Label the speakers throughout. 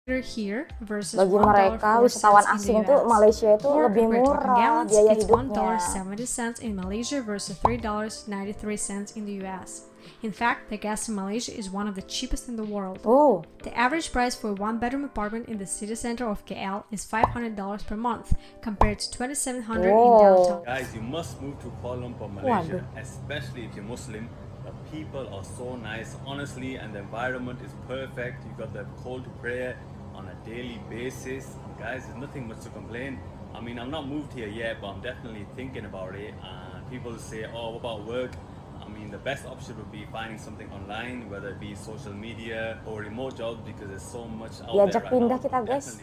Speaker 1: Bagi mereka wisatawan asing tuh Malaysia itu lebih murah biaya hidupnya.
Speaker 2: $1.70 in Malaysia versus $3.93 in the US. In fact, the gas in Malaysia is one of the cheapest in the world.
Speaker 1: Oh.
Speaker 2: The average price for a one-bedroom apartment in the city center of KL is $500 per month, compared to $2,700 in downtown.
Speaker 3: Guys, you must move to Kuala Lumpur, Malaysia, especially if you're Muslim. The people are so nice, honestly, and the environment is perfect. You got the call to prayer on a daily basis. And guys, there's nothing much to complain. I mean, I'm not moved here yet, but I'm definitely thinking about it. And people say, oh, what about work? I mean, the best option would be finding something online, whether it be social media or remote jobs, because there's so much out there right
Speaker 1: pindah
Speaker 3: now.
Speaker 1: kita, guys.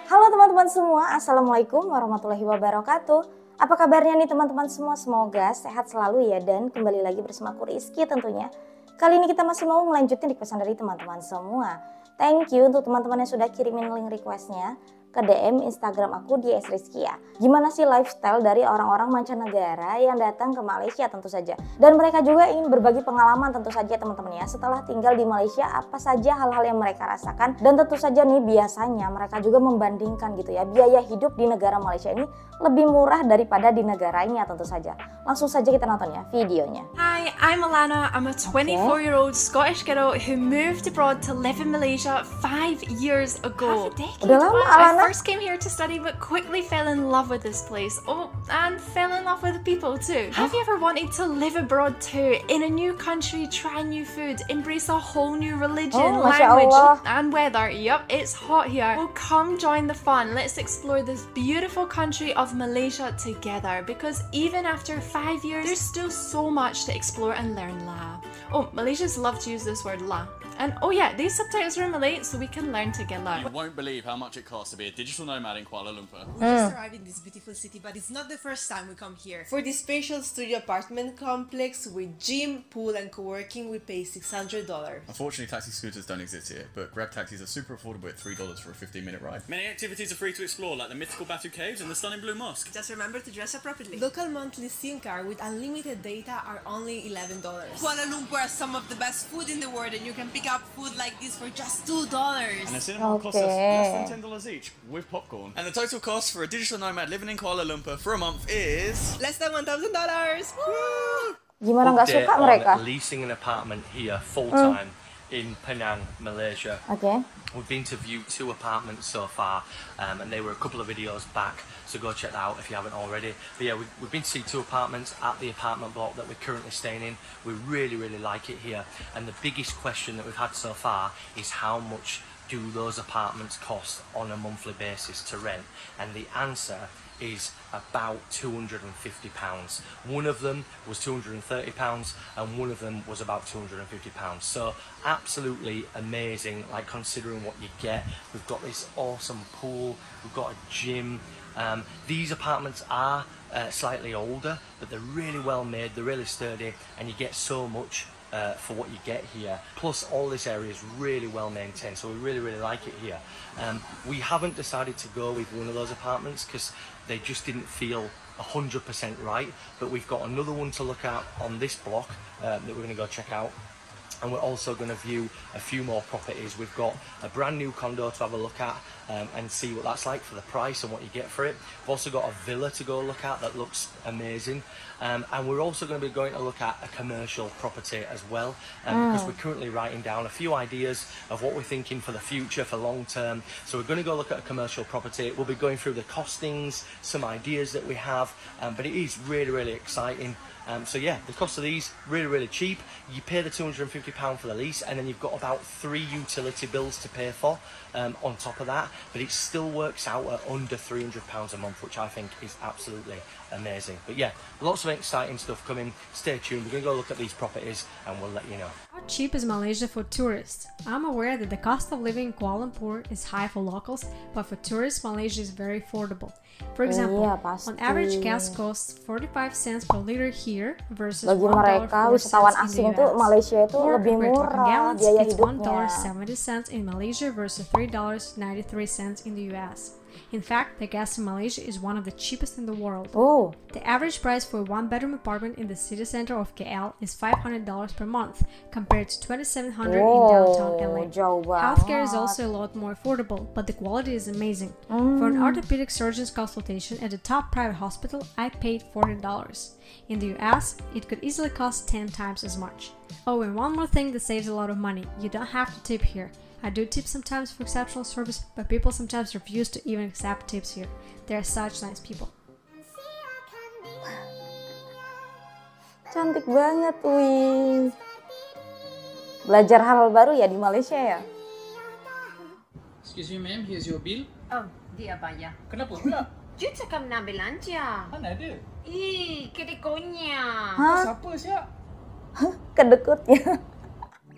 Speaker 1: Halo teman-teman semua, Assalamualaikum warahmatullahi wabarakatuh. Apa kabarnya nih teman-teman semua? Semoga sehat selalu ya, dan kembali lagi bersama aku Rizky tentunya. Kali ini kita masih mau melanjutin requestan dari teman-teman semua. Thank you untuk teman-teman yang sudah kirimin link requestnya ke DM Instagram aku di ysrizqiyyah. Gimana sih lifestyle dari orang-orang mancanegara yang datang ke Malaysia tentu saja. Dan mereka juga ingin berbagi pengalaman tentu saja teman-teman ya. Setelah tinggal di Malaysia, apa saja hal-hal yang mereka rasakan. Dan tentu saja nih biasanya mereka juga membandingkan gitu ya. Biaya hidup di negara Malaysia ini lebih murah daripada di negaranya tentu saja. Langsung saja kita nonton ya videonya.
Speaker 4: Hi, I'm Alana. I'm a 24-year-old Scottish girl who moved abroad to live in Malaysia 5 years ago.
Speaker 1: Udah lama Alana.
Speaker 4: I first came here to study but quickly fell in love with this place. Oh, and fell in love with the people too. Have you ever wanted to live abroad too? In a new country, try new food, embrace a whole new religion, language, and weather. Yup, it's hot here. Well, come join the fun. Let's explore this beautiful country of Malaysia together, because even after 5 years, there's still so much to explore and learn la. Oh, Malaysians love to use this word la. And oh yeah, these subtitles are in Malay, so we can learn together.
Speaker 5: You won't believe how much it costs to be a digital nomad in Kuala Lumpur.
Speaker 6: We just arrived in this beautiful city, but it's not the first time we come here. For this spatial studio apartment complex with gym, pool and co-working, we pay $600.
Speaker 5: Unfortunately, taxi scooters don't exist here, but Grab taxis are super affordable at $3 for a 15-minute ride. Many activities are free to explore, like the mythical Batu Caves and the stunning Blue Mosque.
Speaker 6: Just remember to dress appropriately. Local monthly SIM card with unlimited data are only $11.
Speaker 7: Kuala Lumpur has some of the best food in the world, and you can pick up food like this for just $2.
Speaker 5: And a cinema costs us less than $10 each, with popcorn. And the total cost for a digital nomad living in Kuala Lumpur for a month is
Speaker 6: less than $1,000.
Speaker 1: Gimana nggak suka mereka?
Speaker 8: Leasing an apartment here full time in Penang, Malaysia.
Speaker 1: Okay.
Speaker 8: We've been to view 2 apartments so far, and they were a couple of videos back, so go check that out if you haven't already. But yeah, we've been to see 2 apartments at the apartment block that we're currently staying in. We really like it here, and the biggest question that we've had so far is how much do those apartments cost on a monthly basis to rent? And the answer is about £250. One of them was £230 and one of them was about £250. So absolutely amazing, like considering what you get. We've got this awesome pool, we've got a gym. These apartments are slightly older, but they're really well made, they're really sturdy, and you get so much for what you get here. Plus all this area is really well maintained, so we really like it here. We haven't decided to go with one of those apartments because they just didn't feel 100% right, but we've got another one to look at on this block that we're going to go check out. And we're also going to view a few more properties. We've got a brand new condo to have a look at and see what that's like for the price and what you get for it. We've also got a villa to go look at that looks amazing. And we're also going to be going to look at a commercial property as well, because we're currently writing down a few ideas of what we're thinking for the future, for long term. So we're going to go look at a commercial property. We'll be going through the costings, some ideas that we have, but it is really exciting. So yeah, the cost of these really cheap. You pay the £250 for the lease, and then you've got about 3 utility bills to pay for on top of that, but it still works out at under £300 a month, which I think is absolutely amazing. But yeah, lots of exciting stuff coming. Stay tuned, we're going to go look at these properties and we'll let you know.
Speaker 2: How cheap is Malaysia for tourists? I'm aware that the cost of living in Kuala Lumpur is high for locals, but for tourists, Malaysia is very affordable. For example, on average gas costs 45 cents per liter here versus
Speaker 1: Bagi mereka wisatawan asing tuh Malaysia itu lebih murah biaya hidupnya.
Speaker 2: $1.70 in Malaysia versus $3.93 in the US. In fact, the gas in Malaysia is one of the cheapest in the world.
Speaker 1: Oh.
Speaker 2: The average price for a one-bedroom apartment in the city center of KL is $500 per month, compared to $2,700 in downtown LA. Healthcare is also a lot more affordable, but the quality is amazing. For an orthopedic surgeon's consultation at the top private hospital, I paid $40. In the US, it could easily cost 10 times as much. Oh, and one more thing that saves a lot of money: you don't have to tip here. I do tip sometimes for exceptional service, but people sometimes refuse to even accept tips here. They are such nice people.
Speaker 1: Cantik banget, wih. Belajar hal baru ya di Malaysia ya.
Speaker 9: Excuse me, ma'am, here's your bill.
Speaker 10: Oh, dia bayar.
Speaker 9: Kenapa pula?
Speaker 10: Dia cakap nak belanja.
Speaker 9: Mana ada?
Speaker 10: Ih, kedekonya.
Speaker 9: Siapa siap?
Speaker 1: Kedekutnya.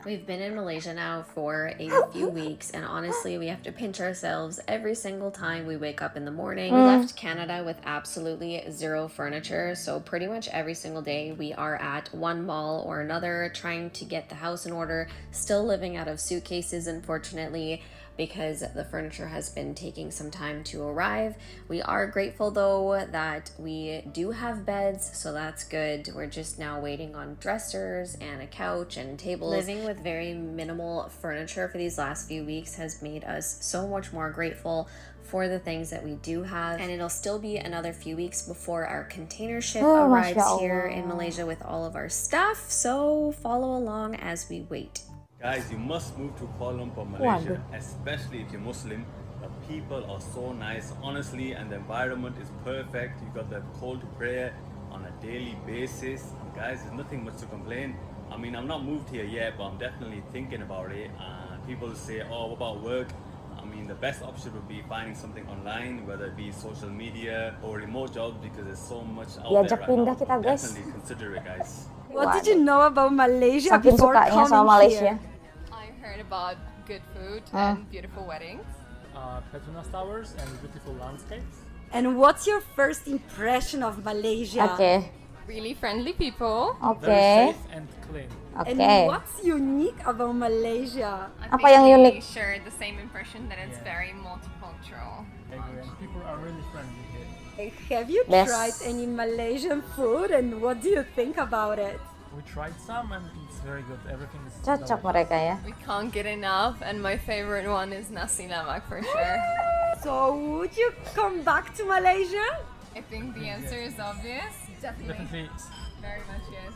Speaker 11: We've been in Malaysia now for a few weeks, and honestly, we have to pinch ourselves every single time we wake up in the morning. We left Canada with absolutely zero furniture, so pretty much every single day we are at one mall or another trying to get the house in order, still living out of suitcases, unfortunately, because the furniture has been taking some time to arrive. We are grateful though that we do have beds, so that's good. We're just now waiting on dressers and a couch and tables. Living with very minimal furniture for these last few weeks has made us so much more grateful for the things that we do have, and it'll still be another few weeks before our container ship arrives here in Malaysia with all of our stuff, so follow along as we wait.
Speaker 3: Guys, you must move to Kuala Lumpur, Malaysia, especially if you're Muslim. The people are so nice, honestly, and the environment is perfect. You got the call to prayer on a daily basis. And guys, there's nothing much to complain. I mean, I'm not moved here yet, but I'm definitely thinking about it. People say, oh, what about work? I mean, the best option would be finding something online, whether it be social media or remote jobs, because there's so much out there right now. Definitely consider it, guys.
Speaker 12: What did you know about Malaysia
Speaker 1: Saking
Speaker 12: before
Speaker 1: sukanya sama
Speaker 12: coming
Speaker 1: Malaysia.
Speaker 12: here?
Speaker 13: I heard about good food and beautiful weddings.
Speaker 14: Petronas towers and beautiful landscapes.
Speaker 12: And what's your first impression of Malaysia?
Speaker 1: Okay.
Speaker 13: Really friendly people.
Speaker 14: Very safe and clean.
Speaker 12: And what's unique about Malaysia?
Speaker 1: Apa yang unik?
Speaker 13: Share the same impression that it's very multicultural.
Speaker 14: People are really friendly here.
Speaker 12: Have you tried any Malaysian food, and what do you think about it?
Speaker 14: We tried some and it's very good. Everything is
Speaker 1: Cocok mereka ya.
Speaker 13: We can't get enough, and my favorite one is nasi lemak for sure.
Speaker 12: So would you come back to Malaysia?
Speaker 13: I think the answer is obvious. Definitely. Very much yes.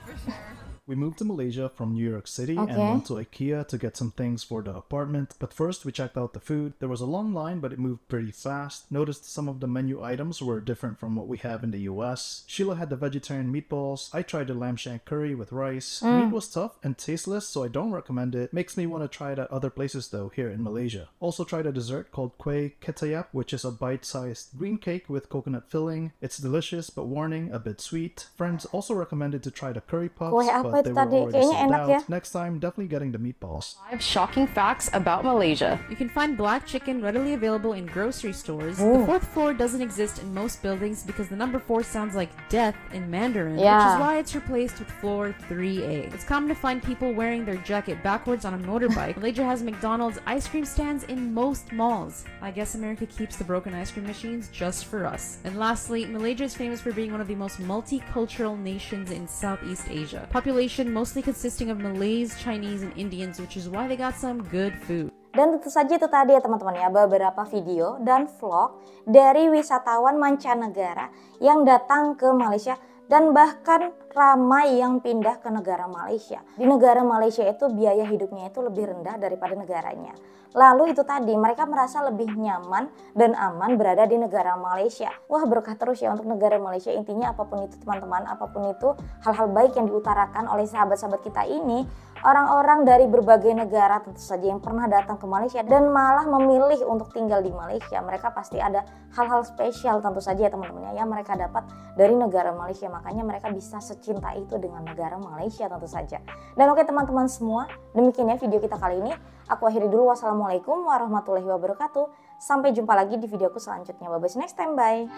Speaker 13: For sure.
Speaker 15: We moved to Malaysia from New York City and went to IKEA to get some things for the apartment. But first we checked out the food. There was a long line, but it moved pretty fast. Noticed some of the menu items were different from what we have in the US. Sheila had the vegetarian meatballs. I tried the lamb shank curry with rice. Meat was tough and tasteless, so I don't recommend it. Makes me want to try it at other places though, here in Malaysia. Also tried a dessert called kuih ketayap, which is a bite-sized green cake with coconut filling. It's delicious, but warning, a bit sweet. Friends also recommended to try the curry puffs, but they were already sold out. Next time, definitely getting the meatballs.
Speaker 16: 5 shocking facts about Malaysia. You can find black chicken readily available in grocery stores. The 4th floor doesn't exist in most buildings because the number 4 sounds like death in Mandarin, which is why it's replaced with floor 3A. It's common to find people wearing their jacket backwards on a motorbike. Malaysia has McDonald's ice cream stands in most malls. I guess America keeps the broken ice cream machines just for us. And lastly, Malaysia is famous for being one of the most multicultural nations in Southeast Asia. Population mostly consisting of Malays, Chinese, and Indians, which is why they got some good food.
Speaker 1: Dan tentu saja itu tadi ya teman-teman ya, beberapa video dan vlog dari wisatawan mancanegara yang datang ke Malaysia dan bahkan ramai yang pindah ke negara Malaysia. Di negara Malaysia itu biaya hidupnya itu lebih rendah daripada negaranya. Lalu itu tadi mereka merasa lebih nyaman dan aman berada di negara Malaysia. Wah, berkah terus ya untuk negara Malaysia. Intinya apapun itu teman-teman, apapun itu hal-hal baik yang diutarakan oleh sahabat-sahabat kita ini, orang-orang dari berbagai negara tentu saja yang pernah datang ke Malaysia dan malah memilih untuk tinggal di Malaysia. Mereka pasti ada hal-hal spesial tentu saja ya teman-teman ya, yang mereka dapat dari negara Malaysia. Makanya mereka bisa secinta itu dengan negara Malaysia tentu saja. Dan oke teman-teman semua, demikian ya video kita kali ini. Aku akhiri dulu. Wassalamualaikum warahmatullahi wabarakatuh. Sampai jumpa lagi di videoku selanjutnya. Bye bye, next time, bye.